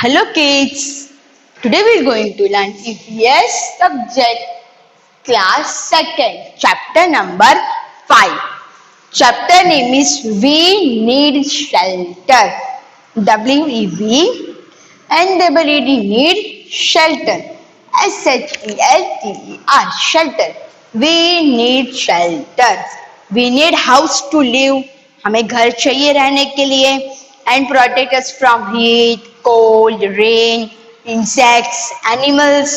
Hello kids, today we are going to learn EVS subject class 2nd chapter number 5. Chapter name is We Need Shelter. WEV and WED need shelter. SHELTER shelter. We need shelter. We need house to live. हमें घर चाहिए रहने के लिए. And protect us from heat, cold, rain, insects, animals.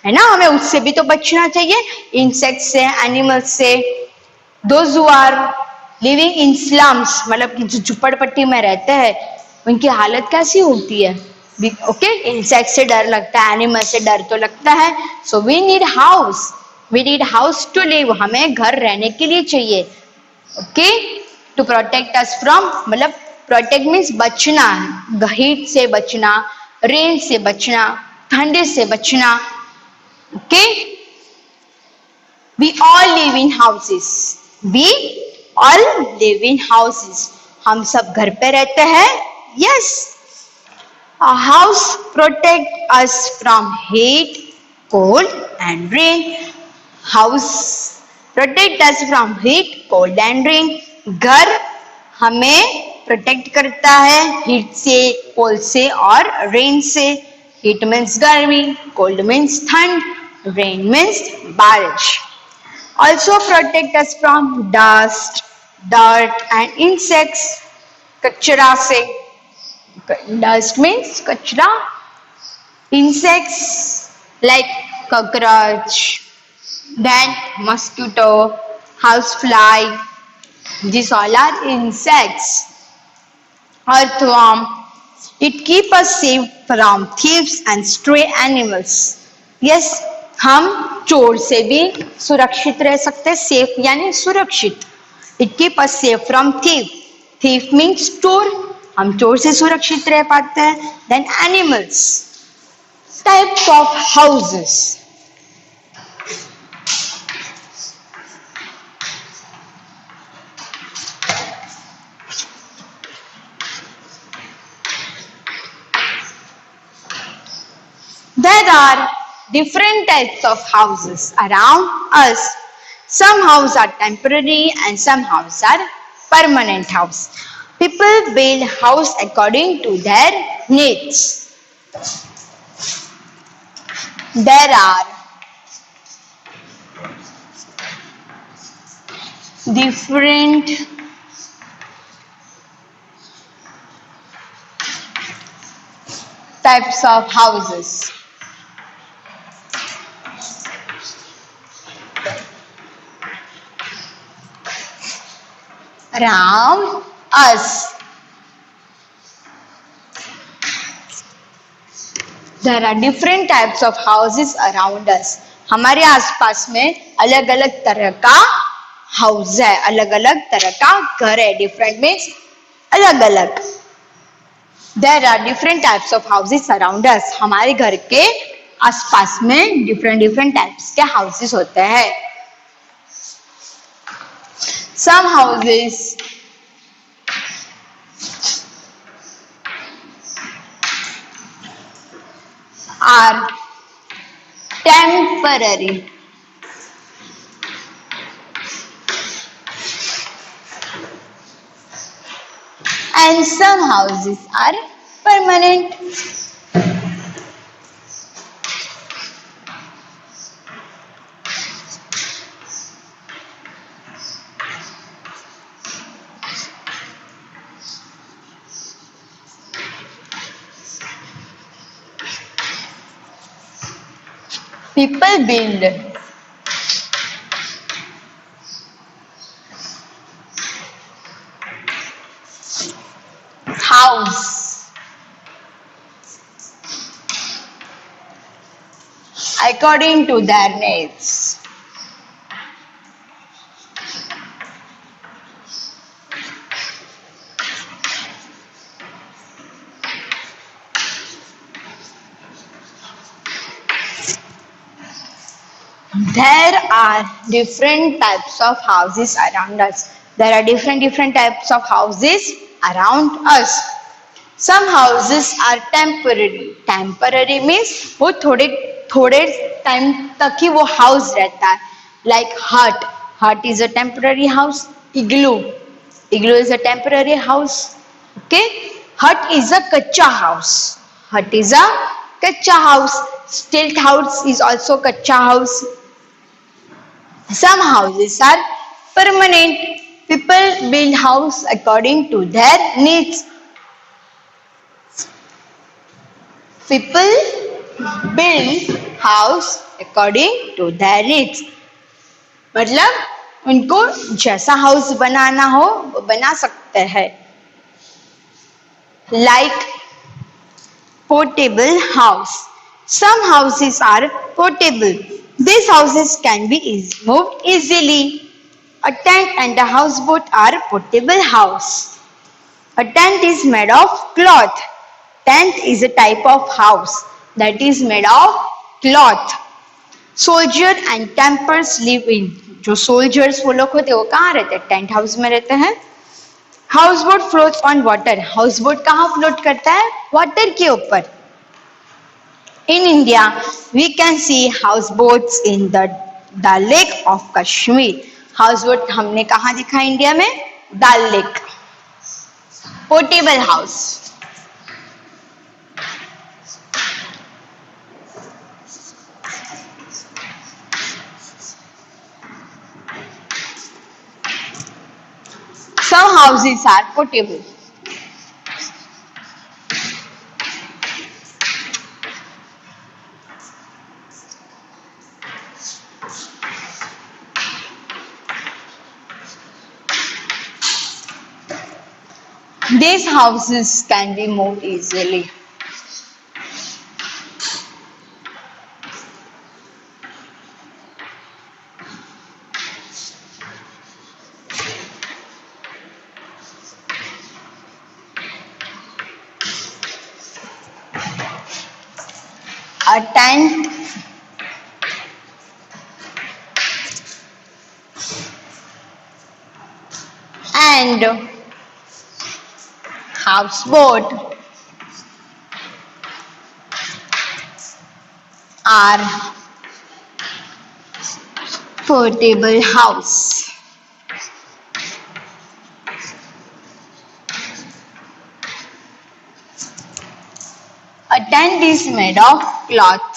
है ना, हमें उससे भी तो बचना चाहिए, इंसेक्ट से, एनिमल्स से. Those who are living in slums, मतलब जो झुपड़पट्टी में रहते हैं, उनकी हालत कैसी होती है. ओके, इंसेक्ट से डर लगता है, एनिमल से डर तो लगता है. So we need house to live. हमें घर रहने के लिए चाहिए. Okay, to protect us from, मतलब प्रोटेक्ट मीन्स बचना, हीट से बचना, रेन से बचना, ठंडे से बचना. Okay, we all live in houses. We all live in houses. हम सब घर पे रहते हैं. Yes. A house protect us from heat, cold and rain. House protect us from heat, cold and rain. घर हमें प्रोटेक्ट करता है हीट से, कोल्ड से और रेन से. हीट मीन्स गर्मी, कोल्ड मीन्स ठंड, रेन मीन्स बारिश. Also protect us from dust, dirt and insects. कचरा से, dust means कचरा, insects like cockroach, then mosquito, housefly. These all are insects. Earthworm. It keep us safe from thieves and stray animals. Yes, हम चोर से भी सुरक्षित रह सकते. सेफ यानी सुरक्षित. It keep us safe from thief. Thief means चोर. हम चोर से सुरक्षित रह पाते हैं. Then animals. Types of houses. There are different types of houses around us. Some houses are temporary and some houses are permanent house. People build house according to their needs. There are different types of houses. Around us. There are different types of houses around us. हमारे आसपास में अलग अलग तरह का house है, अलग अलग तरह का घर है. डिफरेंट मीन्स अलग अलग. There are different types of houses around us. हमारे घर के आसपास में different types के houses होते हैं. Some houses are temporary. And some houses are permanent. People build house according to their needs. There are different types of houses around us. There are different types of houses around us. Some houses are temporary. Temporary means वो थोड़े थोड़े time तक ही वो house रहता है. Like hut. Hut is a temporary house. Igloo. Igloo is a temporary house. Okay. Hut is a kacha house. Hut is a kacha house. Stilt house is also kacha house. Some houses are permanent. People build house according to their needs. People build house according to their needs. मतलब उनको जैसा house बनाना हो वो बना सकते हैं. Like portable house. Some houses are portable. These houses can be moved easily. A tent and a houseboat are portable house. A tent is made of cloth. Tent is a type of house that is made of cloth. Soldier and campers live in. जो soldiers वो लोग होते हैं वो कहाँ रहते हैं? Tent house में रहते हैं. Houseboat floats on water. Houseboat कहाँ float करता है? Water के ऊपर. In India, we can see houseboats in the Dal Lake of Kashmir. Houseboat हमने कहाँ देखा इंडिया में? Dal Lake. Portable house. Some houses are portable. These houses can be moved easily. A tent and houseboat are portable house. A tent is made of cloth.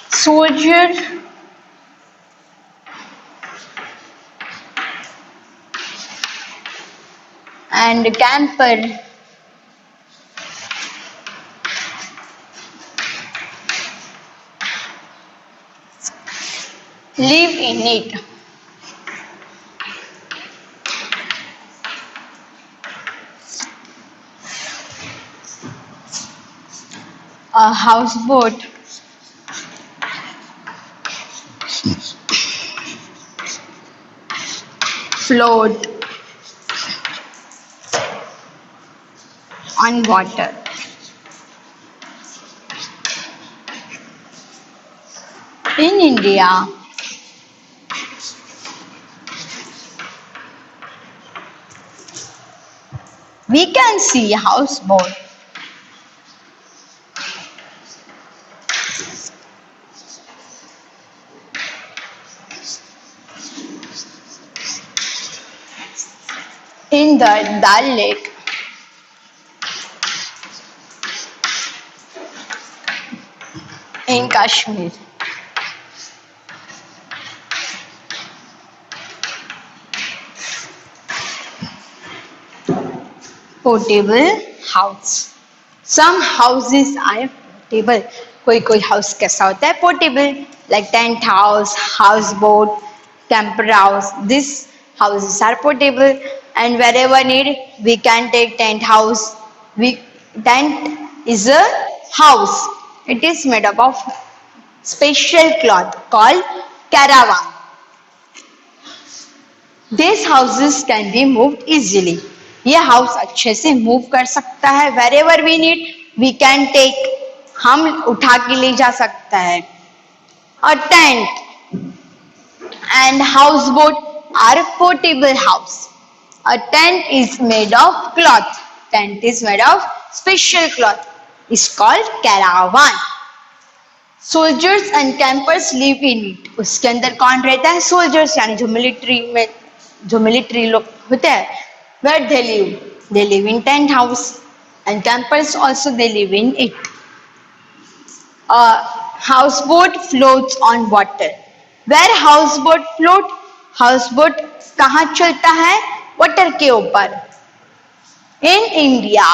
Soldier and camper live in it. A houseboat float on water. In India, we can see houseboat in the Dal Lake in Kashmir. Portable house. Some houses are portable. कोई house कैसा होता है? Portable, like tent house, houseboat, camper house. These houses are portable, and wherever need we can take tent house. Tent is a house. It is made up of special cloth called caravan. These houses can be moved easily. ये house अच्छे से move कर सकता है. Wherever we need we can take, हम उठा के ले जा सकता है. A tent and houseboat are portable house. A tent is made of cloth. Tent is made of special cloth. It's called caravan. Soldiers and campers live in it. उसके अंदर कौन रहता है? Soldiers यानी जो मिलिट्री लोग होते हैं. Where they live? They live in tent house. And campers also they live in it. A houseboat floats on water. Where houseboat float? Houseboat कहाँ चलता है? वाटर के ऊपर. In India,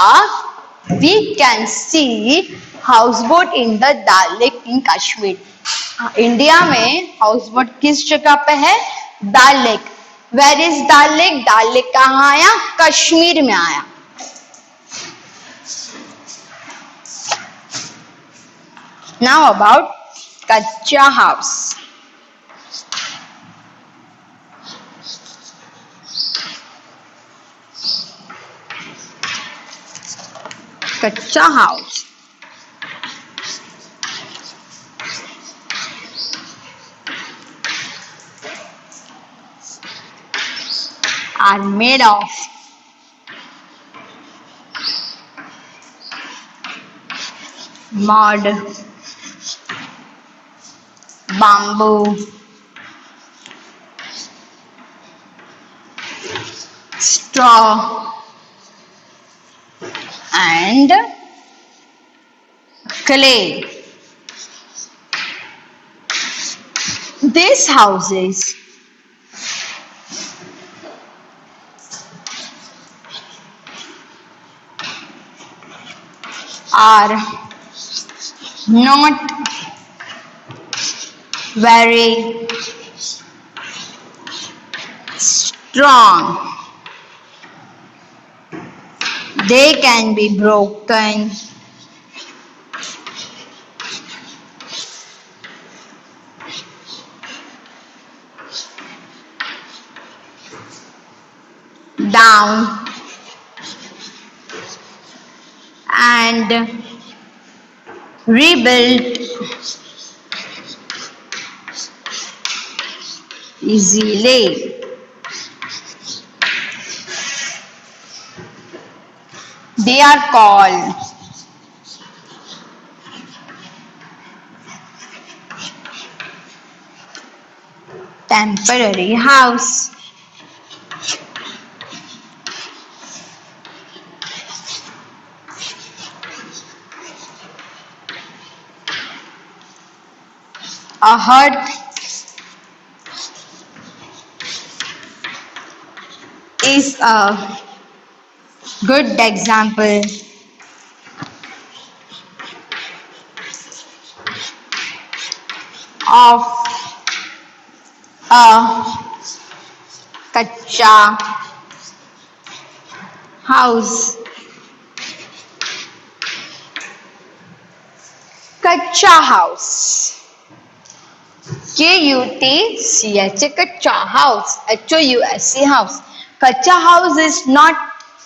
we can see houseboat in the Dal Lake in Kashmir. India में houseboat किस जगह पे है? Dal lake. Where is Dal lake? Dal lake कहाँ आया? कश्मीर में आया. Now about kachcha house. Kachcha house are made of mud, bamboo, straw and clay. These houses are not very strong. They can be broken down and rebuilt easily. They are called temporary house. A hut is a good example of a कच्चा house. कच्चा house. KUTCH, कच्चा house. HOUSE house. कच्चा house is not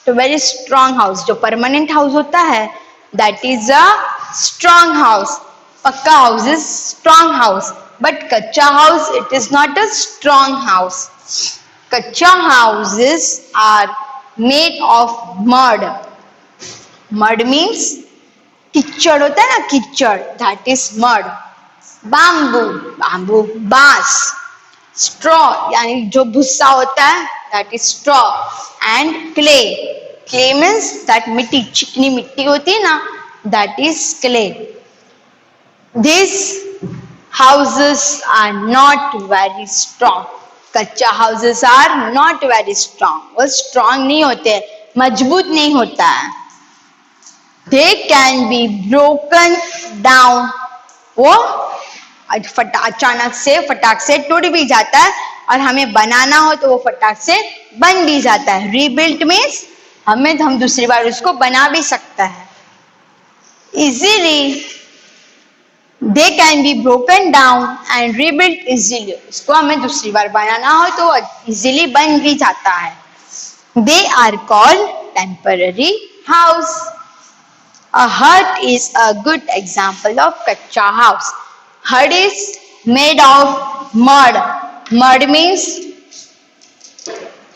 a very strong house. जो permanent house होता है, that is a strong house. पक्का house is strong house, but कच्चा house it is not a strong house. कच्चा houses are made of mud. Mud means कीचड़ होता है ना, कीचड़, that is mud. bamboo बांस. straw यानी जो भुस्सा होता है, that is straw. and clay means that मिट्टी, चिकनी मिट्टी होती है ना, that is clay. These houses are not very strong. कच्चा houses are not very strong. वो strong नहीं होते, मजबूत नहीं होता है. They can be broken down. वो अचानक से फटाक से टूट भी जाता है, और हमें बनाना हो तो वो फटाक से बन भी जाता है. Rebuilt means हम दूसरी बार उसको बना भी सकता है. Easily they can be broken down and rebuilt easily. उसको हमें दूसरी बार बनाना हो तो easily बन भी जाता है. They are called temporary house. A hut is a good example of kacha house. Hut is made of mud. Mud means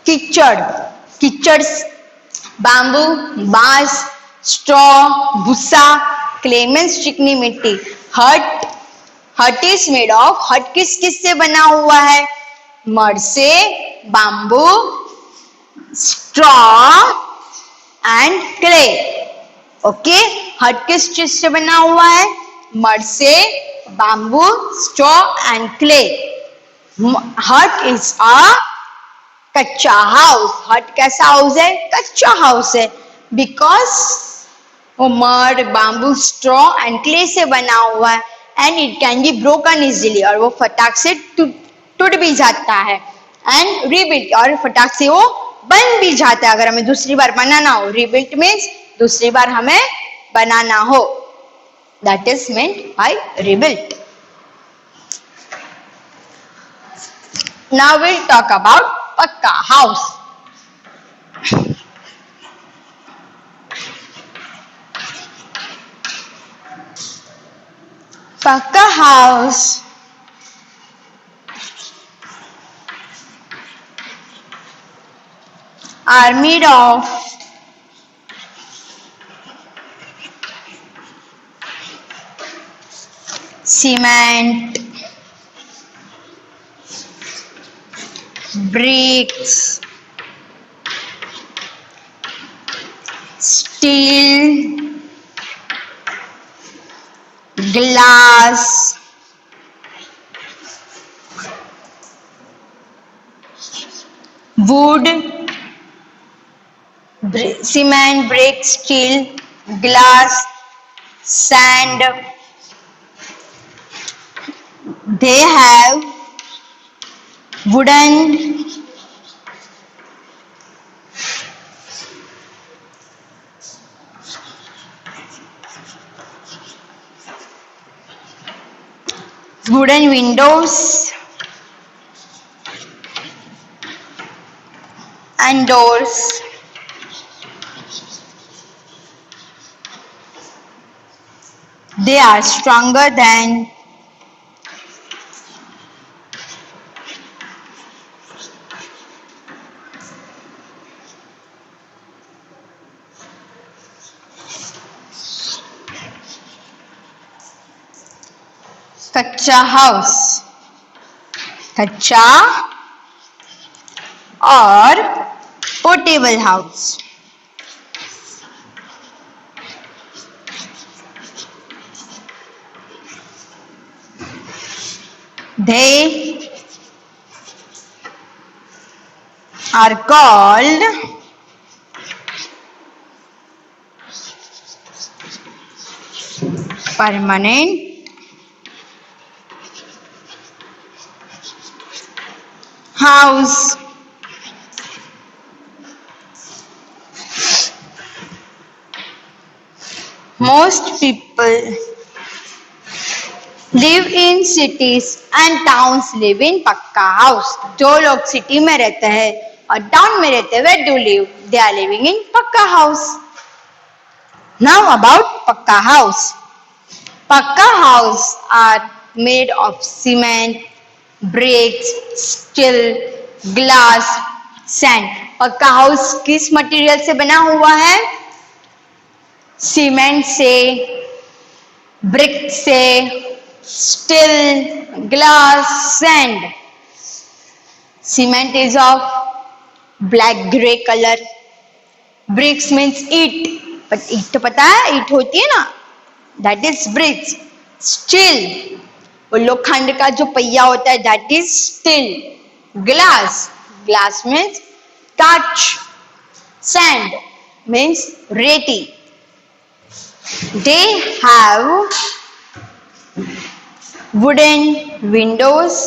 कीचड़. कीचड़, bamboo, बांस, straw, भूसा, clay means चिकनी मिट्टी. हट इज मेड ऑफ, हट किस किस से बना हुआ है? मड से, bamboo, straw and clay. Okay, हट किस चीज से बना हुआ है? मड से, बाम्बू, स्ट्रॉ एंड क्ले. हट इज अ कच्चा हाउस. हट कैसा हाउस है? कच्चा हाउस है. बिकॉज वो mud, bamboo, straw and clay से बना हुआ है. And it can be broken easily, और वो फटाक से टूट भी जाता है. एंड रीबिल्ट, और फटाक से वो बन भी जाता है अगर हमें दूसरी बार बनाना हो. रीबिल्ट मीन्स दूसरी बार हमें बनाना हो. That is meant by rebuilt. Now will talk about पक्का house. Pakka house are made of cement, bricks, steel, glass, wood, cement, brick, steel, glass, sand. They have wooden windows and doors. They are stronger than कच्चा house. कच्चा और portable house. They are called permanent house. Most people live in cities and towns live in पक्का house. जो लोग city में रहते हैं और टाउन में रहते हैं, where do live? They are living in पक्का house. Now about पक्का house. पक्का house are made of cement, bricks, steel, glass, sand. पक्का हाउस किस मटेरियल से बना हुआ है? सीमेंट से, ब्रिक से, steel, glass, sand. Cement is of black grey colour. Bricks means eet, but ईट तो पता है, ईट होती है ना, दैट इज ब्रिक्स. स्टील, वो लोखंड का जो पहिया होता है, that is steel. Glass, glass means कांच. सैंड मीन्स रेती. They have wooden windows.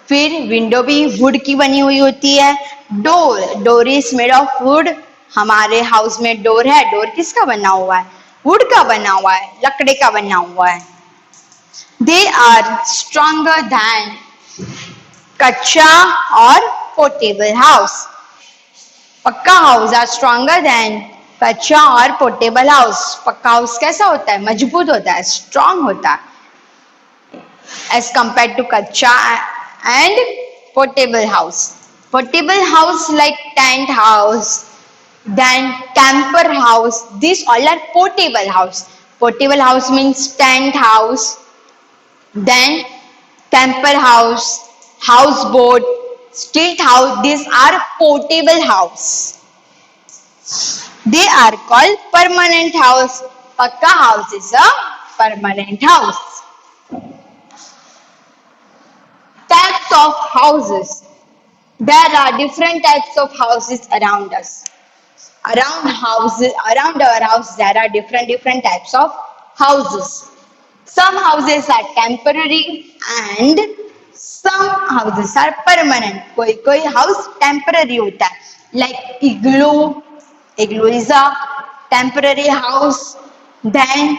फिर विंडो भी वुड की बनी हुई होती है. Door is made of would. हमारे हाउस में डोर है. डोर किसका बना हुआ है? वुड का बना हुआ है, लकड़े का बना हुआ है. They are stronger than कच्चा और पोर्टेबल हाउस. पक्का हाउस आर stronger than कच्चा और पोर्टेबल हाउस। पक्का हाउस कैसा होता है? मजबूत होता है, स्ट्रांग होता है, as compared to kacha and portable house. Portable house like tent house, then camper house, these all are portable house. Portable house means tent house, then camper house, houseboat, stilt house, these are portable house. They are called permanent house. Pakka house is a permanent house. Types of houses. There are different types of houses around us. Around our house, there are different types of houses. Some houses are temporary and some houses are permanent. कोई house temporary होता है, like igloo. Igloo is a temporary house. Then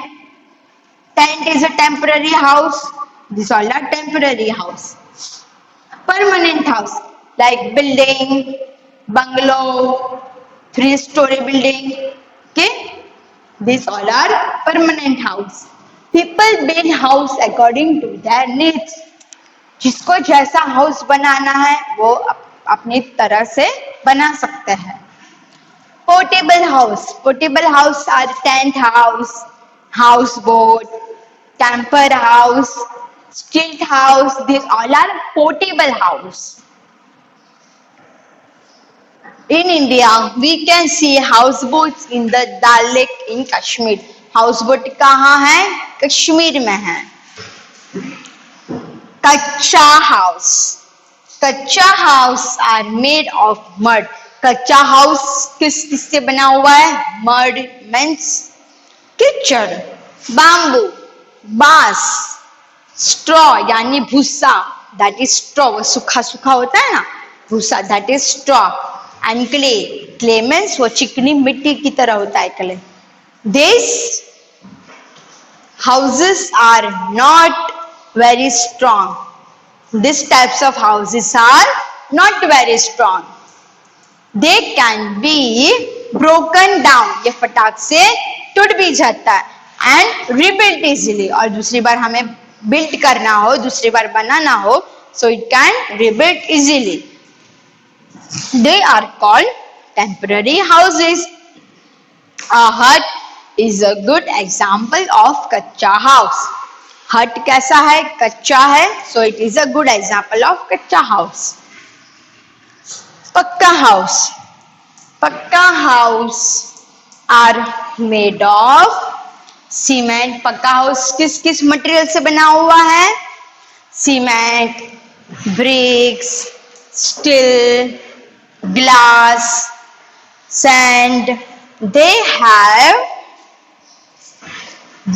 tent is a temporary house. These all are temporary house. Permanent house like building, bungalow, three-story building. Okay, these all are permanent house. People build house according to their needs. जिसको जैसा house बनाना है वो अपनी तरह से बना सकते हैं. Portable house. Portable house are tent house, houseboat, camper house, stilt house. These all are portable house. In India, we can see houseboats in the Dal Lake in Kashmir. Houseboat कहाँ है? कश्मीर में है. कच्चा house. कच्चा house are made of mud. कच्चा house किस से बना हुआ है? Mud means कीचड़. Bamboo, बांस. Straw यानी भूसा, that is straw. वो सूखा सूखा होता है ना, भूसा, that is straw. And clay, clay means वो चिकनी मिट्टी की तरह होता है clay. These houses are not very strong. These types of houses are not very strong. They can be broken down. ये फटाक से टूट भी जाता है. And rebuilt easily. और दूसरी बार हमें build करना हो, दूसरी बार बनाना हो, so it can rebuild easily. They are called temporary houses. A hut is a good example of कच्चा house. हट कैसा है? कच्चा है, so it is a good example of कच्चा house. पक्का house. पक्का house are made of cement. पक्का house किस किस मटेरियल से बना हुआ है? Cement, bricks, steel, glass, sand. They have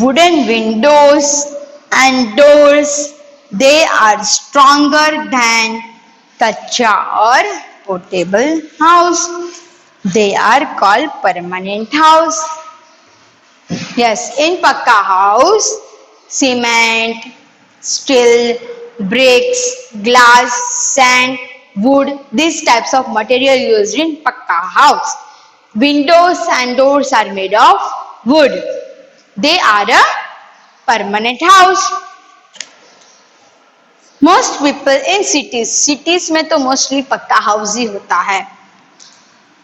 wooden windows and doors. They are stronger than kacha or portable house. They are called permanent house. Yes, in pakka house, cement, steel, bricks, glass, sand, wood, these types of material used in pakka house. Windows and doors are made of wood. They are a permanent house. Most people in cities में तो mostly पक्का house ही होता है.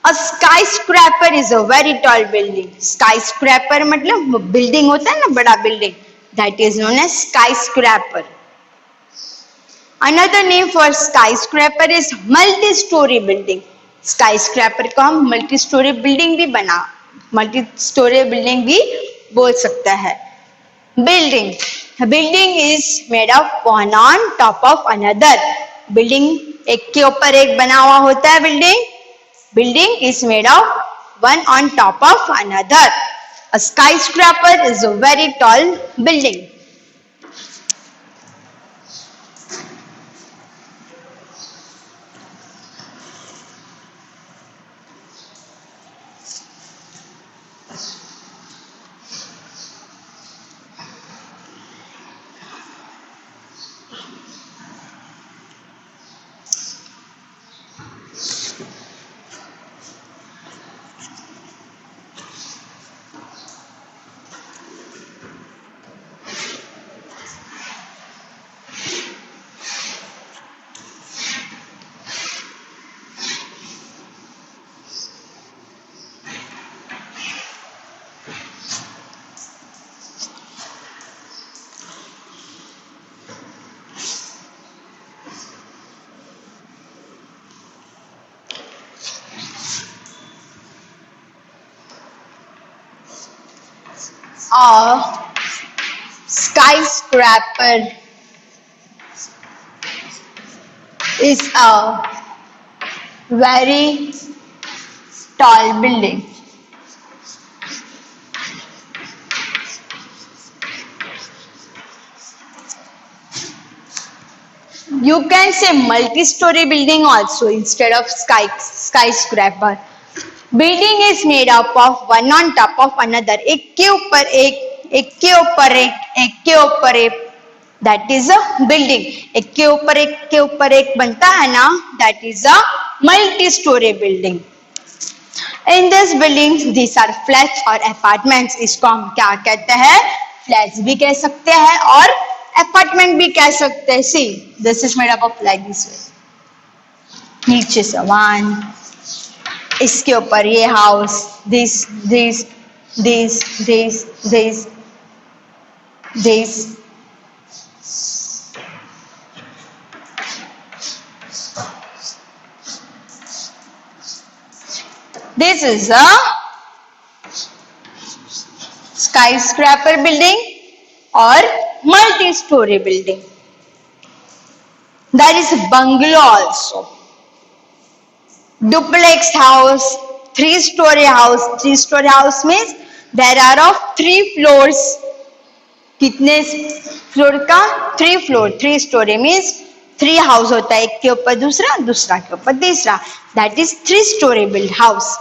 A skyscraper is a very tall building. Skyscraper मतलब building होता है ना, बड़ा building. That is known as skyscraper. Another name for skyscraper is multi-story building. Skyscraper को हम multi-story building भी multi-story building भी बोल सकता है. Building. A building is made of one on top of another. Building एक के ऊपर एक बना हुआ होता है building. Building is made of one on top of another. A skyscraper is a very tall building. A skyscraper is a very tall building. You can say multi-story building also instead of skyscraper. Building is made up of one on top of another. एक के ऊपर एक, एक के ऊपर एक, एक के ऊपर एक. That is a building. एक के ऊपर एक बनता है ना. That is a multi-story building. In this buildings, these are flats or apartments. इसको हम क्या कहते हैं? Flats भी कह सकते हैं और apartment भी कह सकते हैं. See, this is made up of like this way. नीचे से one. इसके ऊपर ये house, this. This is a skyscraper building or multi-story building. That is bungalow also. Duplex house, three-story house. Three-story house means there are of 3 floors. कितने floor का? 3 floor. 3 story means 3 house होता है. एक के ऊपर दूसरा, दूसरा के ऊपर तीसरा. That is 3-story built house.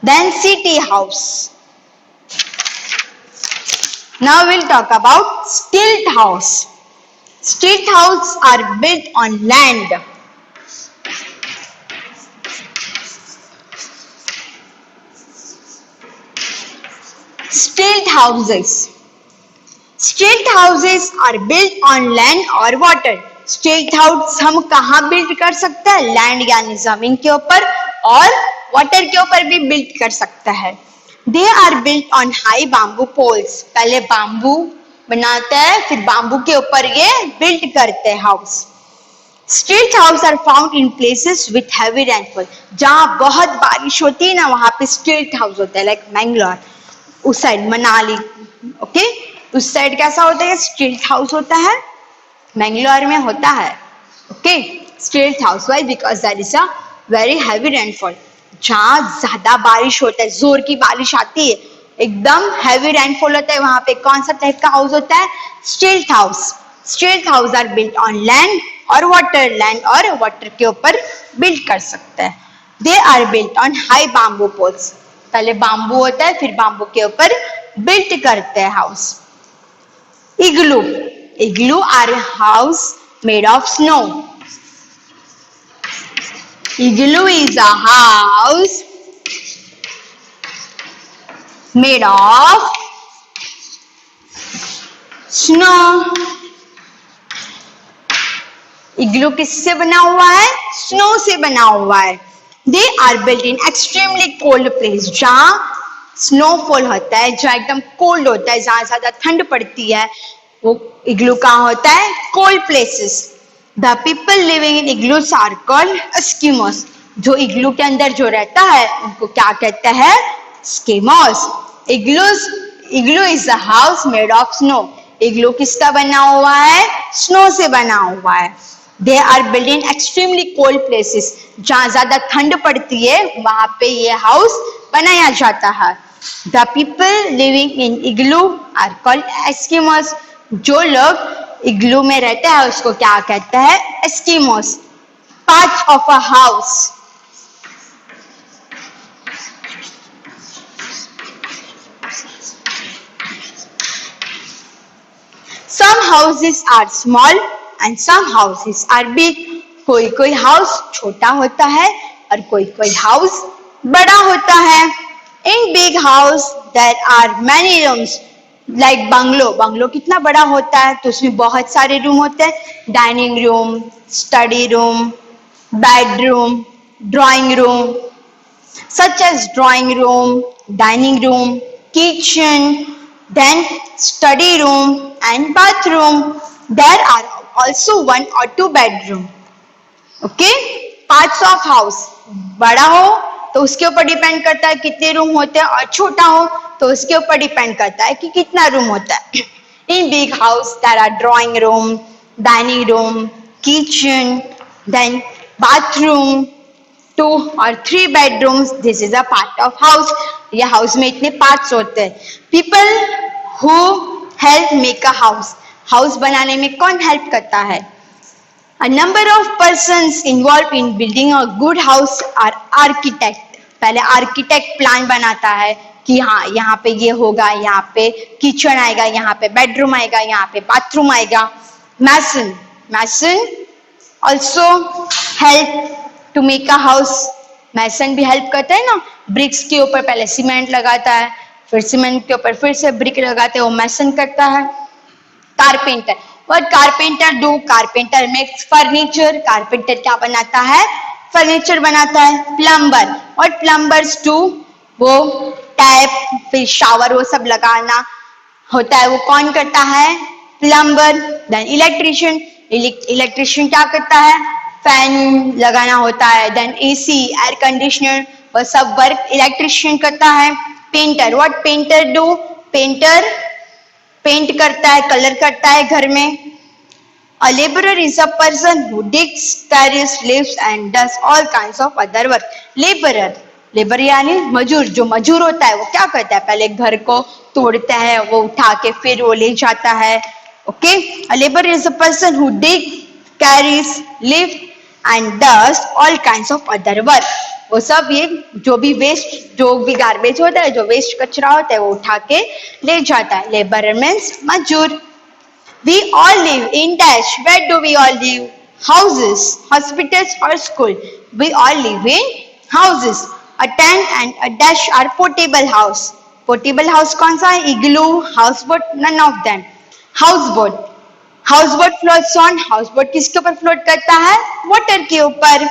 Then city house. Now we'll talk about stilt house. Stilt house are built on land. Stilt houses. Stilt houses are built on land or water. Stilt house हम कहाँ build कर सकते हैं? Land यानी जमीन के ऊपर और water के ऊपर भी build कर सकता है. They are built on high bamboo poles. पहले bamboo बनाते हैं, फिर bamboo के ऊपर ये build करते हैं house. Stilt house are found in places with heavy rainfall. जहाँ बहुत बारिश होती है ना, वहाँ पे stilt house होता है, like Mangalore. उस साइड मनाली, ओके, उस साइड कैसा होता है? स्टिल्ट हाउस होता है. मैंगलोर में होता है, ओके, स्टिल्ट house. Why? Because that is a very heavy rainfall. जहाँ ज्यादा बारिश होता है, जोर की बारिश आती है, एकदम हैवी रेनफॉल होता है, वहां पे कौन सा टाइप का हाउस होता है? Stilt house. Stilt house are built on land और वाटर. लैंड और वाटर के ऊपर बिल्ड कर सकते हैं. They are built on high bamboo poles. पहले बाम्बू होता है, फिर बाम्बू के ऊपर बिल्ट करते हैं house. Igloo. Igloo are house made of snow. Igloo is a house made of snow. Igloo किससे बना हुआ है? स्नो से बना हुआ है. They are built in extremely cold place. जहाँ snowfall होता है, जहाँ एकदम cold होता है, जहाँ ज्यादा ठंड पड़ती है, वो इग्लू कहाँ होता है? Cold places. The people living in igloos are called Eskimos. जो इग्लू के अंदर जो रहता है, उनको क्या कहते हैं? Eskimos. Igloo is a house made of snow. इग्लू किसका बना हुआ है? Snow से बना हुआ है. They are built in extremely cold places. जहाँ ज्यादा ठंड पड़ती है, वहां पे ये हाउस बनाया जाता है. The people living in igloo are called Eskimos. जो लोग इग्लू में रहते हैं, उसको क्या कहते हैं? Eskimos. Parts of a house. Some houses are small and some houses are big. कोई हाउस छोटा होता है और कोई हाउस बड़ा होता है. In big house there are many rooms. Like bungalow. Bungalow कितना बड़ा होता है, तो उसमें बहुत सारे रूम होते हैं. Dining room, study room, bedroom, drawing room. Such as drawing room, dining room, kitchen, then study room and bathroom. There are also 1 or 2 bedroom. Okay, parts of house. बड़ा हो तो उसके ऊपर डिपेंड करता है कितने रूम होते हैं, और छोटा हो तो उसके ऊपर डिपेंड करता है कि कितना रूम होता है. In big house there are drawing room, dining room, kitchen, then bathroom, 2 or 3 bedrooms. This is a part of house. ये house में इतने parts होते हैं. People who help make a house. House बनाने में कौन help करता है? A number of persons involved in building a good house are architect. पहले architect plan बनाता है कि हाँ यहाँ पे ये होगा, यहाँ पे किचन आएगा, यहाँ पे बेडरूम आएगा, यहाँ पे बाथरूम आएगा. Mason also help to make a house. मैसन भी हेल्प करता है ना, ब्रिक्स के ऊपर पहले सीमेंट लगाता है, फिर सीमेंट के ऊपर फिर से ब्रिक लगाते हैं, वो मैसन करता है. Carpenter, what carpenter do? Carpenter makes furniture. Carpenter क्या बनाता है? फर्नीचर बनाता है. Plumber, what plumbers do? वो टैप फिर शावर वो सब लगाना होता है, वो कौन करता है? प्लम्बर. देन इलेक्ट्रिशियन, इलेक्ट्रिशियन क्या करता है? फैन लगाना होता है. देन एसी, एयर कंडीशनर, वो सब वर्क इलेक्ट्रिशियन करता है. Painter, what painter do? Painter paint करता है, कलर करता है घर में. A laborer is a person who digs, carries, lifts and does all kinds of other work. Laborer, labour यानी मजूर. जो मजूर होता है वो क्या करता है? पहले घर को तोड़ता है, वो उठा के फिर वो ले जाता है. Okay, a laborer is a person who digs, carries, lifts and does all kinds of other work. वो सब ये जो भी वेस्ट, जो भी गार्बेज होता है, जो वेस्ट कचरा होता है, वो उठा के ले जाता है. लेबर मीन्स मजूर. We all live in dash. Where do we all live? Houses, hospitals or school. We all live in houses. A tent and a dash are portable house. Portable house कौन सा है? Igloo, houseboat, none of them. Houseboat. Houseboat floats on. Houseboat किसके ऊपर float करता है? Water के ऊपर.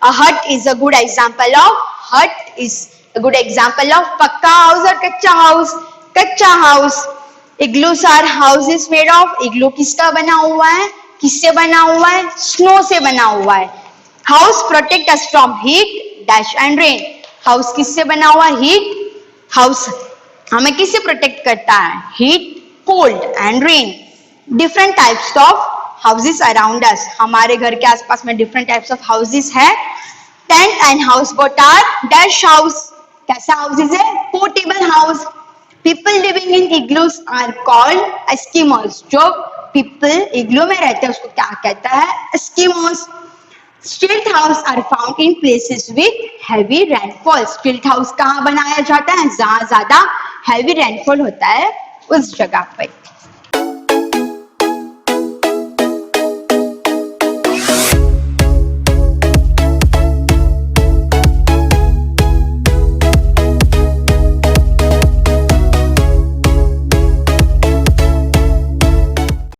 A hut is a good example of. Hut is a good example of पक्का house और कच्चा house. कच्चा house. Igloos are houses made of. Igloo किसका बना हुआ है? किससे बना हुआ है? Snow से बना हुआ है. House protect us from heat, dash and rain. House किससे बना हुआ है? Heat. House हमें किससे protect करता है? Heat, cold and rain. Different types of houses around us. हमारे घर के आसपास में different types of houses है. Tent and houseboat are dash house. कैसा houses है? Portable house. People living in igloos are called Eskimos. जो people igloo में रहते हैं उसको क्या कहता है? Eskimos. Stilt house are found in places with heavy rainfall. Stilt house कहाँ बनाया जाता है? जहाँ ज्यादा heavy rainfall होता है उस जगह पर.